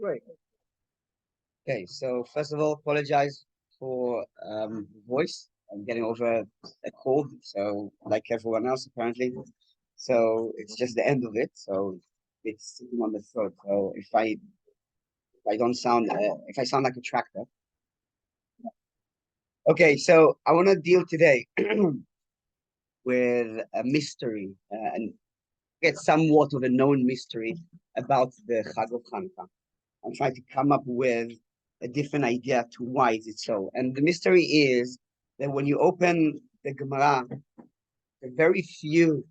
Great. Okay, so first of all, apologize for voice. I'm getting over a cold, so like everyone else apparently. So it's just the end of it. So it's sitting on the throat. So if I don't sound if I sound like a tractor. Okay, so I want to deal today with a mystery and get somewhat of a known mystery about the Chag of Hanukkah. I'm trying to come up with a different idea to why is it so. And the mystery is that when you open the Gemara, the very few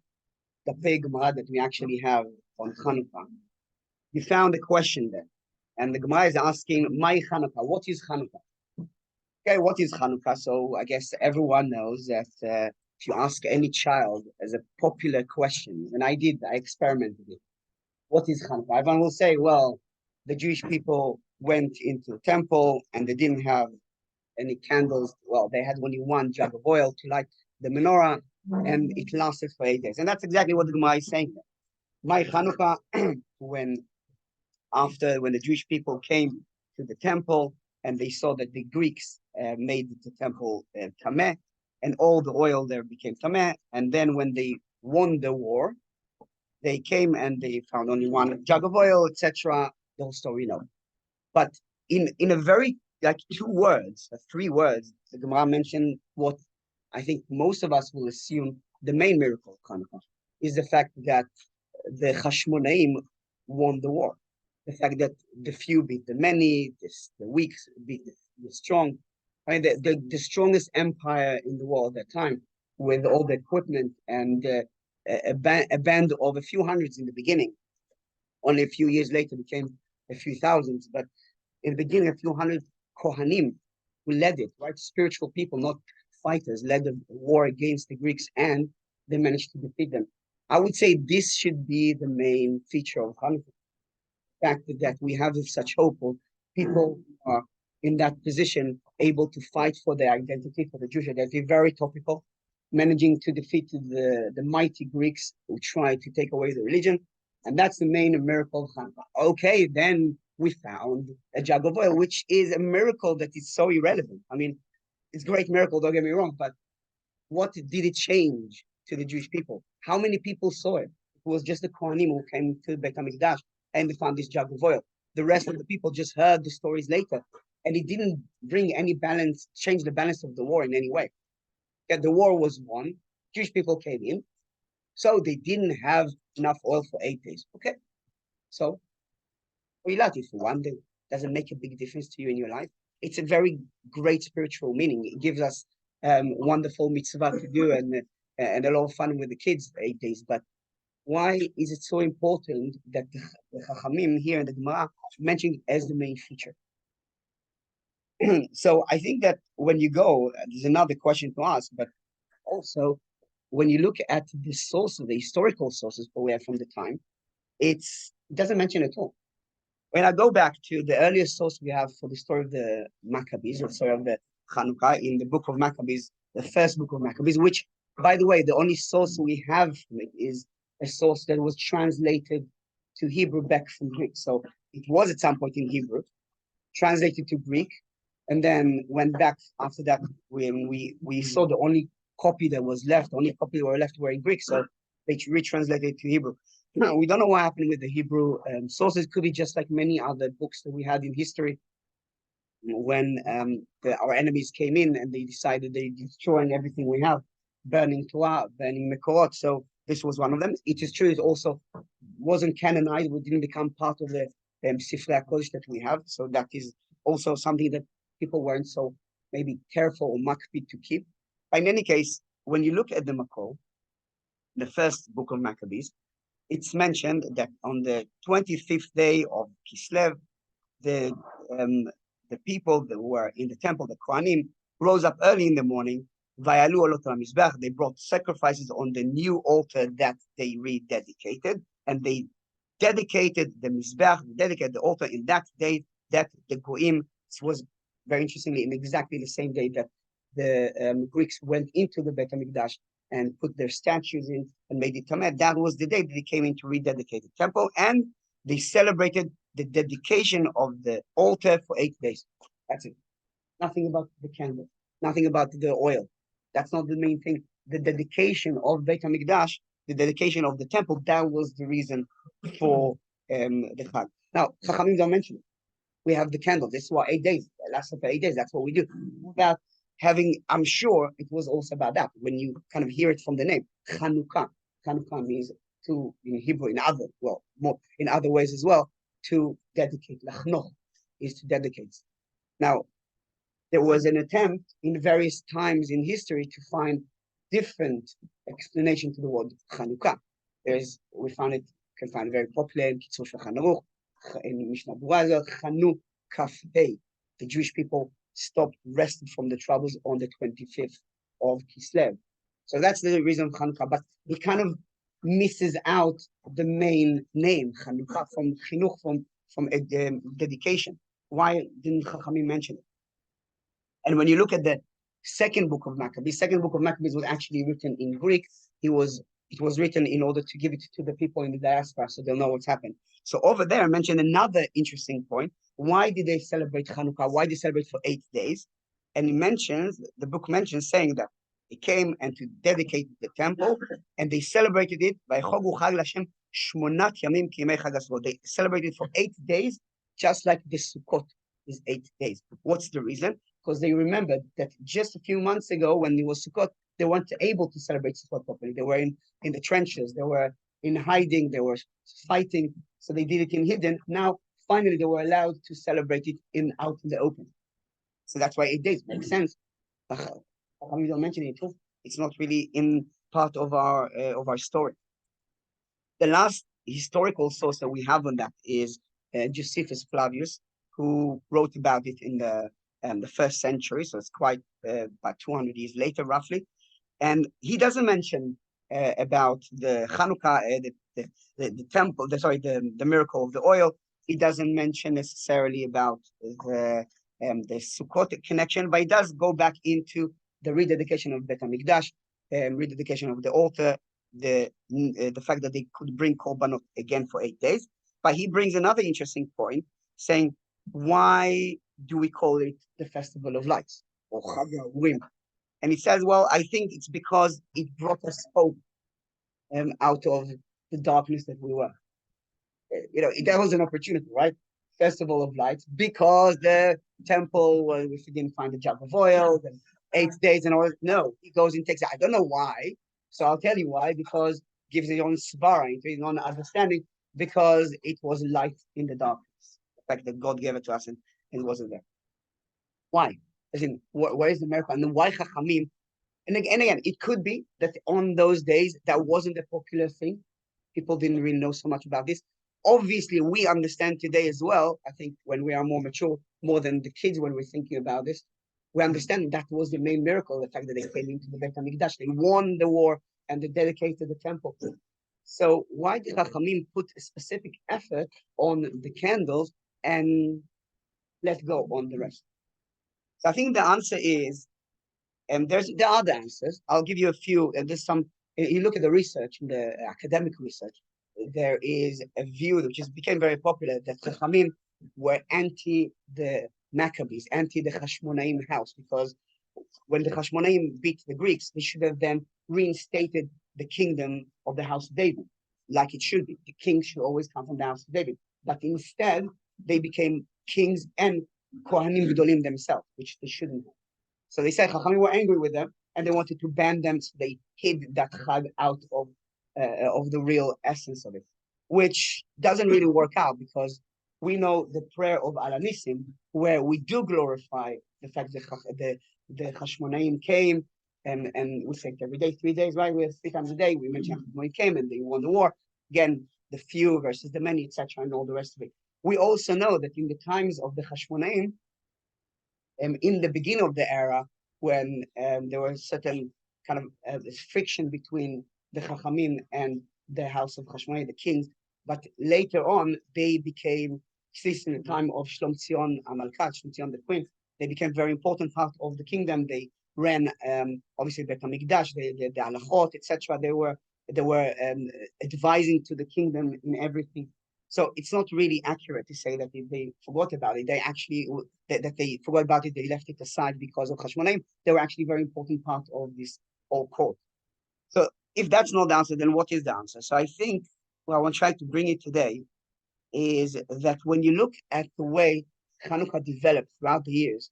Dafei Gemara that we actually have on Hanukkah, you found a question there. And the Gemara is asking, "My Hanukkah, what is Hanukkah?" Okay, what is Hanukkah? So I guess everyone knows that if you ask any child as a popular question, and I did, I experimented it. What is Hanukkah? Everyone will say, well, the Jewish people went into the temple and they didn't have any candles. Well, they had only one jug of oil to light the menorah, and it lasted for 8 days. And that's exactly what the Gemara is saying there. My Hanukkah, when the Jewish people came to the temple and they saw that the Greeks made the temple tameh, and all the oil there became tameh. And then when they won the war, they came and they found only one jug of oil, etc. The whole story, But in a very like 2 words, 3 words, the Gemara mentioned what I think most of us will assume the main miracle of Hanukkah is the fact that the Hashmonaim won the war. The fact that the few beat the many, the weak beat the strong. I mean, the strongest empire in the world at that time, with all the equipment and a band of a few hundreds in the beginning. Only a few years later became a few thousands, but in the beginning, a few hundred Kohanim who led it, right? Spiritual people, not fighters, led the war against the Greeks, and they managed to defeat them. I would say this should be the main feature of Hanukkah. The fact that we have such hope of people are in that position, able to fight for their identity, for the Jewish identity, very topical, managing to defeat the mighty Greeks who tried to take away the religion. And that's the main miracle of Hanukkah. Okay, then we found a jug of oil, which is a miracle that is so irrelevant. I mean, it's a great miracle, don't get me wrong, but what did it change to the Jewish people? How many people saw it? It was just the Kohanim who came to Beit HaMikdash and they found this jug of oil. The rest of the people just heard the stories later, and it didn't bring any balance, change the balance of the war in any way. Yeah, the war was won, Jewish people came in, so they didn't have enough oil for 8 days. Okay, so we let it for one day. Doesn't make a big difference to you in your life. It's a very great spiritual meaning. It gives us wonderful mitzvah to do and a lot of fun with the kids 8 days. But why is it so important that the Chachamim here in the Gemara mentioned it as the main feature? So I think that when you go, there's another question to ask, but also when you look at the sources, the historical sources we have from the time, it doesn't mention at all. When I go back to the earliest source we have for the story of the Maccabees, or story of the Chanukah, in the book of Maccabees, the first book of Maccabees, which, by the way, the only source we have from it is a source that was translated to Hebrew back from Greek. So it was at some point in Hebrew, translated to Greek, and then went back after that when we saw the only copy that was left, only copy that were left were in Greek, so they retranslated it to Hebrew. Now, we don't know what happened with the Hebrew sources. It could be just like many other books that we had in history when our enemies came in and they decided they're destroying everything we have, burning Torah, burning Mekorot. So this was one of them. It is true, it also wasn't canonized. We didn't become part of the Sifrei HaKodesh that we have. So that is also something that people weren't so maybe careful or makpid to keep. But in any case, when you look at the Makor, the first book of Maccabees, it's mentioned that on the 25th day of Kislev, the people that were in the temple, the Kohanim, rose up early in the morning. Vayalu olot mizbech. They brought sacrifices on the new altar that they rededicated, and they dedicated the mizbech, dedicated the altar in that day that the Goim was very interestingly in exactly the same day that the Greeks went into the Beit HaMikdash and put their statues in and made it tameh. That was the day that they came in to rededicate the temple, and they celebrated the dedication of the altar for 8 days. That's it. Nothing about the candle, nothing about the oil. That's not the main thing. The dedication of Beit HaMikdash, the dedication of the temple, that was the reason for the Chag. Now, Chachamim don't mention it. We have the candle. This is what 8 days. It lasts for 8 days. That's what we do. About having, I'm sure it was also about that. When you kind of hear it from the name, Chanukah. Chanukah means to, in Hebrew, more in other ways as well, to dedicate. Lachnoch is to dedicate. Now, there was an attempt in various times in history to find different explanation to the word Chanukah. We can find it very popular in Kitzur Shulchan Aruch, in Mishnah Berurah, Chanu Kafei. The Jewish people stopped resting from the troubles on the 25th of Kislev. So that's the reason of Chanukah, but it kind of misses out the main name, Chanukah, from Chinuch, from dedication. Why didn't Chachamim mention it? And when you look at the second book of Maccabees was actually written in Greek. It was written in order to give it to the people in the diaspora so they'll know what's happened. So over there, I mentioned another interesting point. Why did they celebrate Hanukkah? Why did they celebrate for 8 days? And the book mentions saying that they came and to dedicate the temple, and they celebrated it by Chogu Chag Lashem Shmonat Yamim Kimei Chag HaSukkot. They celebrated for 8 days, just like the Sukkot is 8 days. What's the reason? Because they remembered that just a few months ago, when it was Sukkot, they weren't able to celebrate Sukkot properly. They were in the trenches, they were in hiding, they were fighting, so they did it in hidden. Now, finally, they were allowed to celebrate it out in the open. So that's why 8 days makes sense. We don't mention it. It's not really in part of our story. The last historical source that we have on that is Josephus Flavius, who wrote about it in the first century, so it's quite about 200 years later, roughly. And he doesn't mention about the Hanukkah, the temple, the miracle of the oil. He doesn't mention necessarily about the Sukkot connection, but he does go back into the rededication of Beit HaMikdash, rededication of the altar, the fact that they could bring korbanot again for 8 days. But he brings another interesting point, saying, why do we call it the Festival of Lights or Chag HaUrim? And he says, well, I think it's because it brought us hope out of the darkness that we were. That was an opportunity, right? Festival of Lights, because the temple, if he didn't find the jug of oil, then 8 days and all. No, he goes and takes it. I don't know why. So I'll tell you why, because it gives his own svara, his own understanding, because it was light in the darkness. The fact that God gave it to us and it wasn't there. Why? As in, where is the miracle? And then why Chachamim? And again, it could be that on those days, that wasn't a popular thing. People didn't really know so much about this. Obviously, we understand today as well, I think when we are more mature, more than the kids when we're thinking about this, we understand that was the main miracle, the fact that they came into the Beit HaMikdash. They won the war and they dedicated the temple. So why did Chachamim put a specific effort on the candles and let go on the rest? So I think the answer is, and there are other answers. I'll give you a few. There's some. You look at the research, the academic research. There is a view which became very popular that Chachamim were anti the Maccabees, anti the Hashmonaim house, because when the Hashmonaim beat the Greeks, they should have then reinstated the kingdom of the house of David, like it should be. The king should always come from the house of David. But instead, they became kings and Kohanim Gedolim themselves, which they shouldn't have. So they said Chachamim were angry with them, and they wanted to ban them, so they hid that Chag out of the real essence of it, which doesn't really work out, because we know the prayer of Alanissim, where we do glorify the fact that the Hashmonaim came, and we say it every day, 3 days, right? We have 3 times a day. We mention Hashmonaim came and they won the war. Again, the few versus the many, etc., and all the rest of it. We also know that in the times of the Hashmonaim, in the beginning of the era, when there was certain kind of friction between the Chachamim and the house of Hashmonaim, the kings, but later on they became, at least in the time of Shlom Tzion Amalkat, Shlom Tzion the queen, they became very important part of the kingdom. They ran obviously the Hamikdash, the halachot, etc. They were advising to the kingdom in everything. So it's not really accurate to say that they forgot about it. They actually that they forgot about it. They left it aside because of Hashmonaim. They were actually a very important part of this whole court. So if that's not the answer, then what is the answer? So I think what I want to try to bring it today is that when you look at the way Hanukkah developed throughout the years,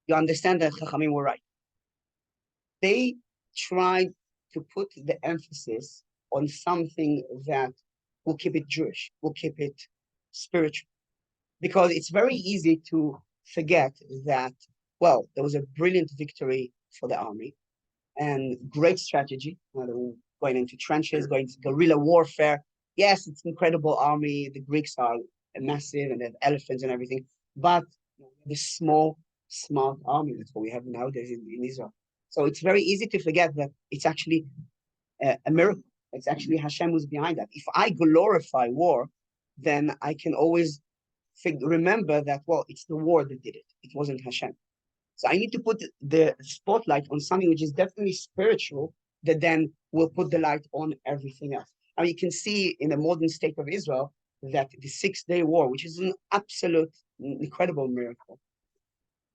you understand that Chachamim were right. They tried to put the emphasis on something that will keep it Jewish, will keep it spiritual. Because it's very easy to forget that, well, there was a brilliant victory for the army and great strategy, going into trenches, going to guerrilla warfare. Yes, it's an incredible army. The Greeks are massive and they have elephants and everything, but the small, smart army, that's what we have nowadays in Israel. So it's very easy to forget that it's actually a miracle. It's actually Hashem who's behind that. If I glorify war, then I can always remember that, well, it's the war that did it. It wasn't Hashem. So I need to put the spotlight on something which is definitely spiritual that then will put the light on everything else. Now you can see in the modern state of Israel that the 6-day war, which is an absolute incredible miracle,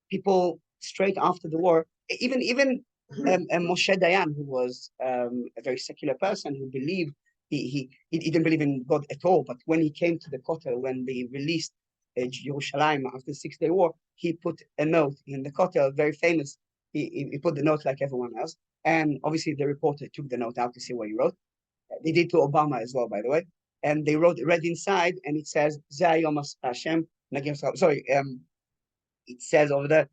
people straight after the war, even Moshe Dayan, who was a very secular person who believed he didn't believe in God at all, but when he came to the Kotel, when they released Jerusalem after the 6-day war, he put a note in the Kotel, very famous. He put the note like everyone else, and obviously the reporter took the note out to see what he wrote. They did to Obama as well, by the way, and they read inside, and it says Zeh Yom Hashem. Sorry, it says over there,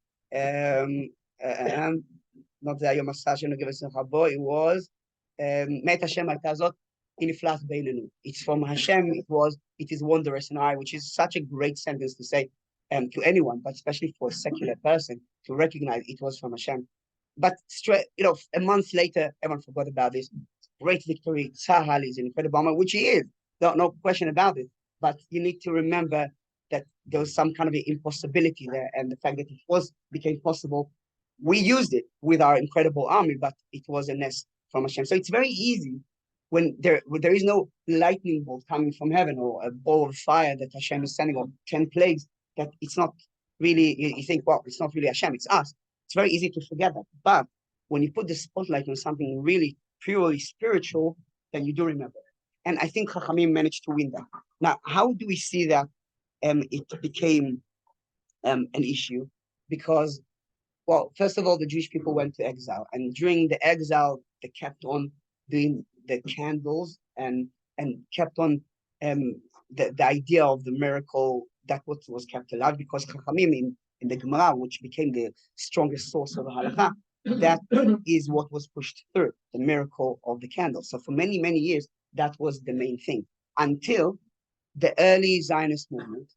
not Zeh Yom Hashem. It was Met Hashem Altazot. It's from Hashem. It is wondrous in our eye, which is such a great sentence to say to anyone, but especially for a secular person to recognize it was from Hashem. But straight, a month later, everyone forgot about this. Great victory. Tzahal is an incredible army, which he is. No question about it. But you need to remember that there was some kind of an impossibility there, and the fact that it became possible. We used it with our incredible army, but it was a nest from Hashem. So it's very easy when there is no lightning bolt coming from heaven or a ball of fire that Hashem is sending, or 10 plagues, that it's not really, you think, well, it's not really Hashem, it's us. It's very easy to forget that. But when you put the spotlight on something really purely spiritual, then you do remember it. And I think Chachamim managed to win that. Now, how do we see that it became an issue? Because, well, first of all, the Jewish people went to exile. And during the exile, they kept on doing the candles and kept on the idea of the miracle, that what was kept alive, because Chachamim in the Gemara, which became the strongest source of the halakha, that is what was pushed through, the miracle of the candle. So for many, many years, that was the main thing, until the early Zionist movement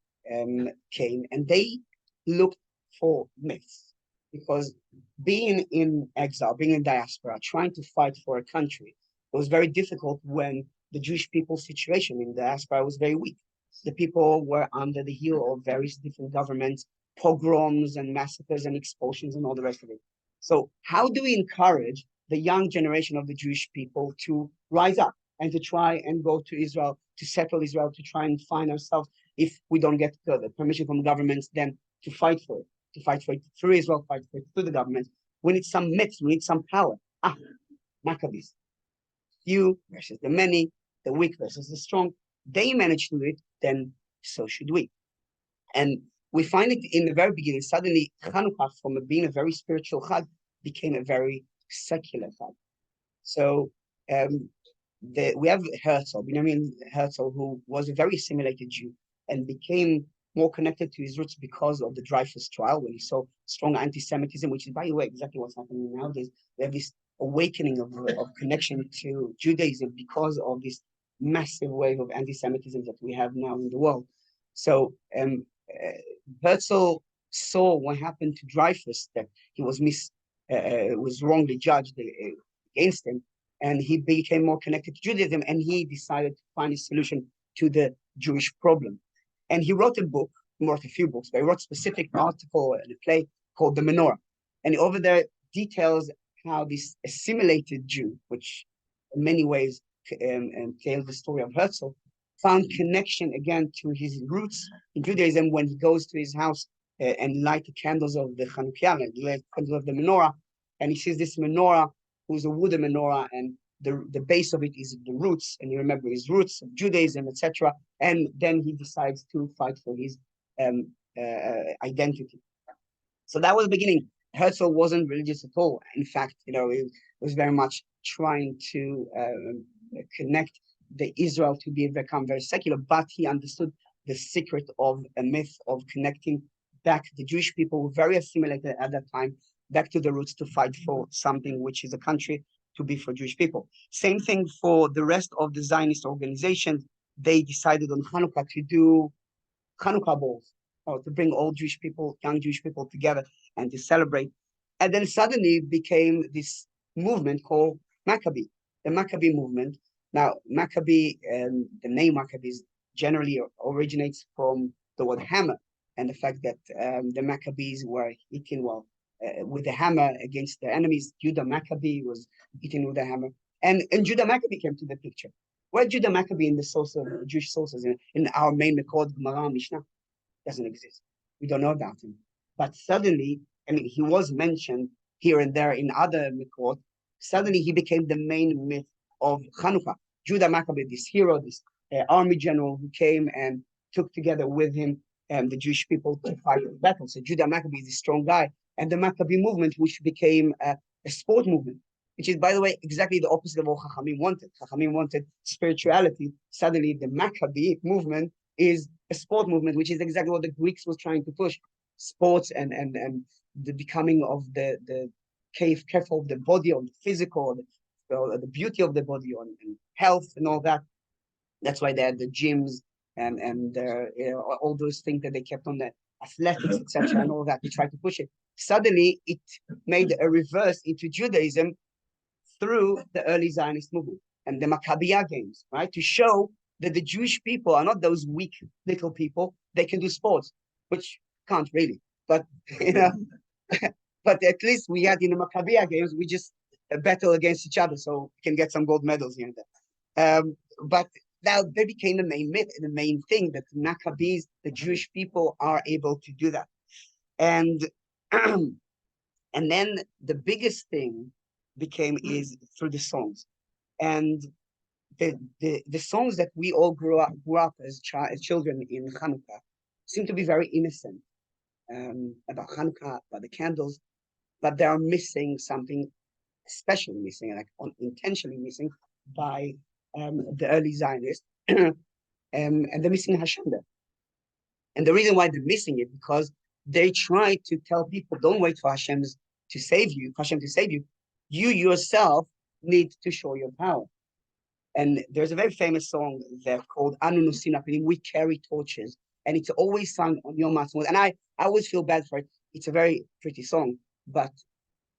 came, and they looked for myths. Because being in exile, being in diaspora, trying to fight for a country, it was very difficult when the Jewish people's situation in the diaspora was very weak. The people were under the heel of various different governments, pogroms and massacres and expulsions and all the rest of it. So how do we encourage the young generation of the Jewish people to rise up and to try and go to Israel, to settle Israel, to try and find ourselves, if we don't get the permission from governments, then to fight for it through Israel, fight for it through the government. We need some myths, we need some power. Maccabees. Few versus the many, the weak versus the strong. They managed to do it, then so should we. And we find it in the very beginning. Suddenly, Hanukkah, from being a very spiritual Chag, became a very secular Chag. So we have Herzl, Benjamin Herzl, who was a very assimilated Jew and became more connected to his roots because of the Dreyfus trial, when he saw strong anti-Semitism, which is, by the way, exactly what's happening nowadays. We have this awakening of connection to Judaism because of this massive wave of anti-Semitism that we have now in the world. So Herzl saw what happened to Dreyfus, that he was wrongly judged against him, and he became more connected to Judaism, and he decided to find a solution to the Jewish problem. And he wrote a book, he wrote a few books, but he wrote a specific article and a play called The Menorah. And over there details how this assimilated Jew, which in many ways tells the story of Herzl, found connection again to his roots in Judaism when he goes to his house and light the candles of the Chanukiah, the candles of the menorah, and he sees this menorah, who's a wooden menorah, and the base of it is the roots, and you remember his roots of Judaism, etc. And then he decides to fight for his identity. So that was the beginning. Herzl wasn't religious at all. In fact, he was very much trying to connect the Israel to become very secular, but he understood the secret of a myth of connecting back the Jewish people, who were very assimilated at that time, back to the roots to fight for something which is a country to be for Jewish people. Same thing for the rest of the Zionist organizations. They decided on Hanukkah to do Hanukkah balls, or to bring all Jewish people, young Jewish people together and to celebrate. And then suddenly became this movement called Maccabee, the Maccabee movement. Now, Maccabee, the name Maccabees generally originates from the word hammer and the fact that the Maccabees were hitting with the hammer against their enemies. Judah Maccabee was hitting with a hammer. And Judah Maccabee came to the picture. Where Judah Maccabee in the Jewish sources, in our main Mekod, Gemara, Mishnah, doesn't exist. We don't know about him. But suddenly, he was mentioned here and there in other Mekod. Suddenly, he became the main myth of Hanukkah. Judah Maccabee, this hero, this army general who came and took together with him the Jewish people to fight the battle. So Judah Maccabee is a strong guy. And the Maccabee movement, which became a sport movement, which is, by the way, exactly the opposite of what Chachamim wanted. Chachamim wanted spirituality. Suddenly, the Maccabee movement is a sport movement, which is exactly what the Greeks was trying to push. Sports and the becoming of the careful of the body, of the physical, the beauty of the body, and health and all that. That's why they had the gyms and all those things that they kept on the athletics, etc., and all that. They tried to push it. Suddenly, it made a reverse into Judaism through the early Zionist movement and the Maccabiah games, right? To show that the Jewish people are not those weak little people. They can do sports, which can't really. But but at least we had in the Maccabiah games, we just battle against each other, so we can get some gold medals here and there. But now they became the main myth and the main thing that the Maccabees, the Jewish people, are able to do that. And and then the biggest thing is through the songs. And the songs that we all grew up as children in Hanukkah seem to be very innocent about Hanukkah, about the candles, but they are missing something, especially missing, like intentionally missing by the early Zionists, and they're missing Hashem there. And the reason why they're missing it because they try to tell people, don't wait for Hashem to save you. You yourself need to show your power. And there's a very famous song there called Anu Nusin Apilim, we carry torches. And it's always sung on Yom Ha'atzmaut. And I always feel bad for it. It's a very pretty song, but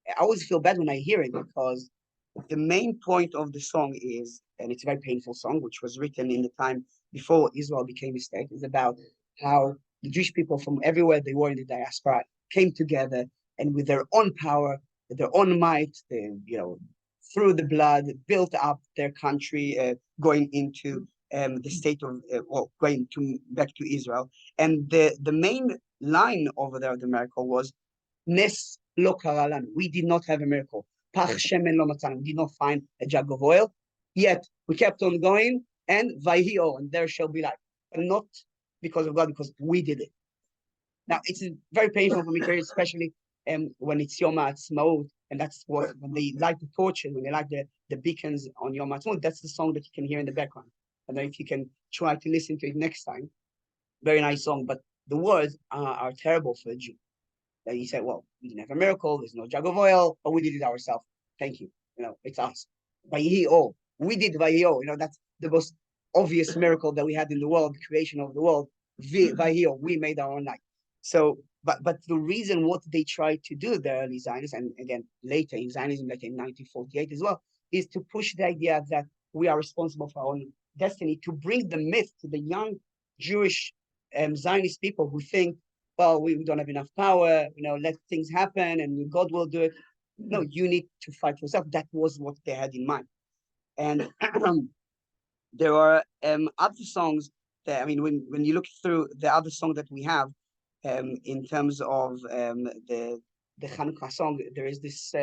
I always feel bad when I hear it because the main point of the song is, and it's a very painful song, which was written in the time before Israel became a state, is about how the Jewish people from everywhere they were in the diaspora came together and with their own power, with their own might, they, through the blood, built up their country, going into the state of, going back to Israel. And the main line over there of the miracle was, Nes lo kara lanu. We did not have a miracle. Pach shemen lo matzanu. We did not find a jug of oil. Yet we kept on going, and vayhi or, and there shall be light. But not because of God, because we did it. Now, it's very painful for me to hear, especially when it's Yom Ha'atzmaut, and that's what, when they light the torches, when they light the beacons on Yom Ha'atzmaut, that's the song that you can hear in the background. And then if you can try to listen to it next time, very nice song, but the words are terrible for a Jew. That he said, well, we didn't have a miracle, there's no jug of oil, but we did it ourselves. Thank you. It's us. Vayhi, we did Vayhi. That's the most obvious miracle that we had in the world, the creation of the world. Vayhi, we made our own light. So, but the reason what they tried to do, the early Zionists, and again, later in Zionism, like in 1948 as well, is to push the idea that we are responsible for our own destiny, to bring the myth to the young Jewish Zionist people who think well, we don't have enough power, let things happen and God will do it. No, you need to fight for yourself. That was what they had in mind. And there are other songs that, I mean, when you look through the other song that we have, in terms of the Hanukkah song, there is this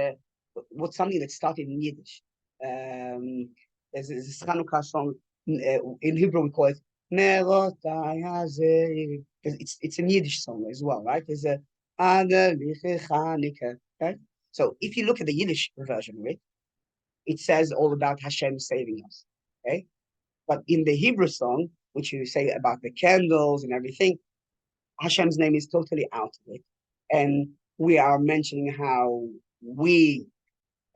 what's something that started in Yiddish. Um, there's this Hanukkah song in Hebrew we call it Nerot Hayazer, because it's a Yiddish song as well, right? There's a Hanukkah, right? So if you look at the Yiddish version of it, it says all about Hashem saving us. Okay. But in the Hebrew song, which you say about the candles and everything, Hashem's name is totally out of it. And we are mentioning how we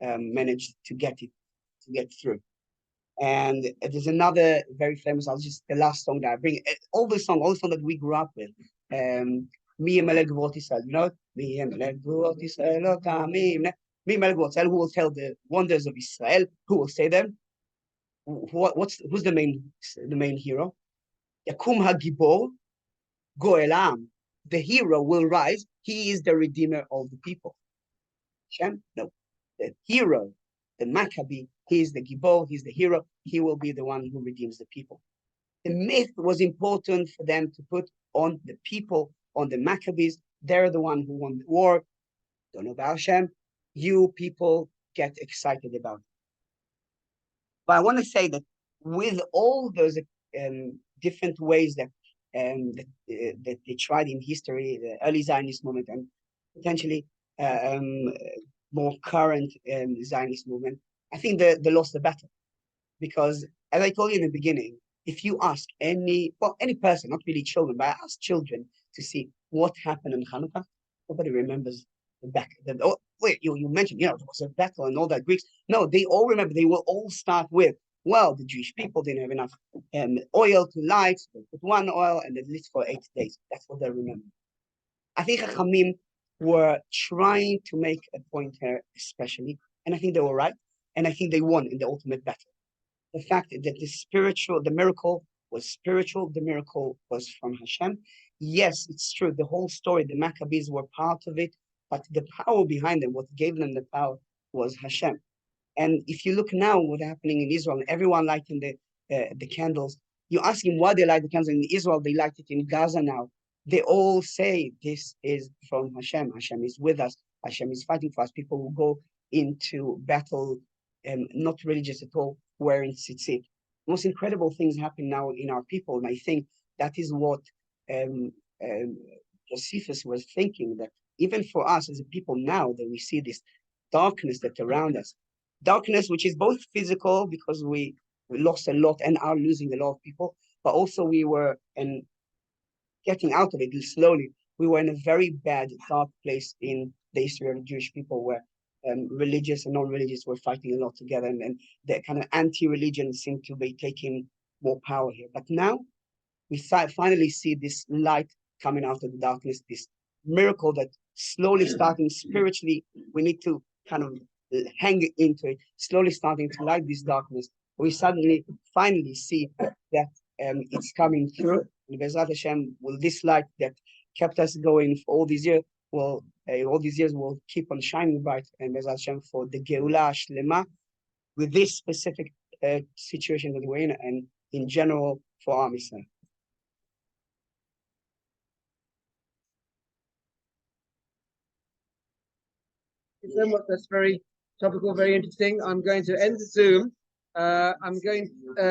managed to get through. And there's another very famous, the last song that I bring, all the song that we grew up with. Me and Melech Gvurot Yisrael, Me and Melech Gvurot Yisrael, me and Melech Gvurot Yisrael, who will tell the wonders of Israel, who will say them. Who's the main hero? Yakum HaGibor Goelam. The hero will rise. He is the redeemer of the people. Hashem? No. The hero, the Maccabee, he is the Gibor, he's the hero. He will be the one who redeems the people. The myth was important for them to put on the people, on the Maccabees. They're the one who won the war. Don't know about Hashem. You people get excited about it. But I want to say that with all those different ways that they tried in history, the early Zionist movement and potentially more current Zionist movement, I think they lost the battle. Because as I told you in the beginning, if you ask any person, not really children, but I ask children to see what happened in Hanukkah, nobody remembers the back. Wait, you mentioned, there was a battle and all that Greeks. No, they all remember. They will all start with, well, the Jewish people didn't have enough oil to light. So they put one oil and they lit for 8 days. That's what they remember. I think Chachamim were trying to make a point here, especially, and I think they were right. And I think they won in the ultimate battle. The fact that the miracle was spiritual, the miracle was from Hashem. Yes, it's true. The whole story, the Maccabees were part of it, but the power behind them, what gave them the power, was Hashem. And if you look now, what's happening in Israel, everyone lighting the candles. You ask him why they light the candles in Israel. They light it in Gaza now. They all say this is from Hashem. Hashem is with us. Hashem is fighting for us. People will go into battle, not religious at all, wearing tzitzit. Most incredible things happen now in our people, and I think that is what Josephus was thinking, that even for us as a people now that we see this darkness that's around us, darkness which is both physical because we lost a lot and are losing a lot of people, but also we were getting out of it slowly. We were in a very bad, dark place in the history of the Jewish people where religious and non-religious were fighting a lot together, and the kind of anti-religion seemed to be taking more power here. But now we finally see this light coming out of the darkness, this miracle that slowly starting spiritually, we need to kind of hang into it, slowly starting to light this darkness. We suddenly finally see that it's coming through. And Bezrat Hashem, will this light that kept us going for all these years, all these years will keep on shining bright, and Bezrat Hashem for the Geula Shlema with this specific situation that we're in, and in general for Am Yisrael. Thank you so much. That's very topical, very interesting. I'm going to end the Zoom. I'm going.